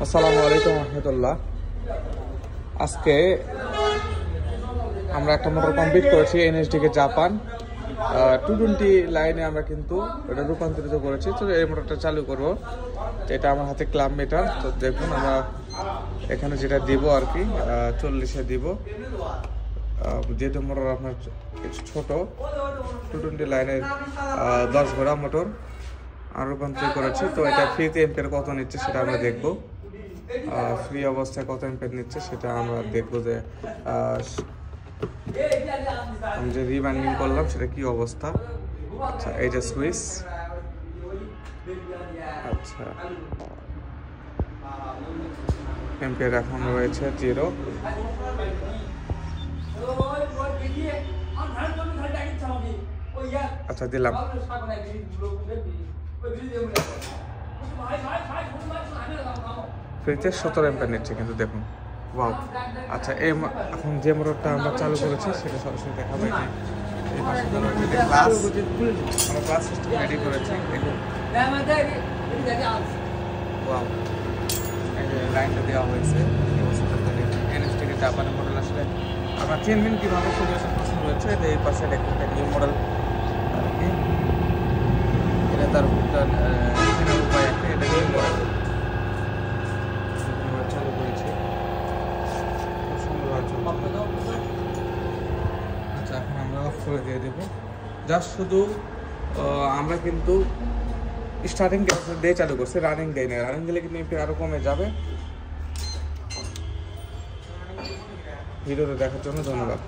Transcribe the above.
আসসালামু আলাইকুম রহমতুল্লাহ। আজকে আমরা একটা মোটর কমপ্লিট করেছি এনএসডিকে জাপান 220 লাইনে আমরা কিন্তু এটা রূপান্তরিত করেছি। তো এই মোটরটা চালু করব। এটা আমার হাতে ক্লাব মিটার। তো দেখুন আমরা এখানে যেটা দিব আর কি 40-এ দিব, যেহেতু মোটর আপনার ছোট 220 লাইনের 10 ঘোড়া মোটর আর রূপান্তরিত করেছি। তো এটা ফ্রিতে এম্পিয়ার কত নিচ্ছে সেটা আমরা দেখব। ফ্রি অবস্থায় কত এম্পিয়ার নিচ্ছে সেটা আমরা দেখবো, যে আমি যে রিবাইন্ডিং করলাম সেটা কি অবস্থা। আচ্ছা, এই যে সুইচ, আচ্ছা এম্পিয়ার এখন রয়েছে 0। আচ্ছা দিলাম, ফ্রিতে 17 এম্পিয়ার নিচ্ছে কিন্তু দেখুন। ওয়াও। আচ্ছা এখন যে মোটরটা আমরা চালু করেছি সেটা সরাসরি দেখাবো। এই পাশে ক্লাস, আমরা ক্লাস সিস্টেম রেডি করেছি দেখুন। ওয়াও, এই যে লাইনটা দেওয়া হয়েছে এনএসডিকে জাপানের মডেল। আসলে আমরা চিনবেন কীভাবে সলিউশন প্রশ্ন রয়েছে। এই পাশে দেখুন নিউ মডেল আর কি, এটা তার উপায় একটা, এটা নিউ মডেল চালু করেছি। আচ্ছা এখন আমরা অফ করে দিয়ে দেবো। জাস্ট শুধু আমরা কিন্তু স্টার্টিং দিয়ে চালু করছি, রানিং দেয় না। রানিং দিলে কিন্তু এমপি আরো কমে যাবে। ভিডিওটা দেখার জন্য ধন্যবাদ।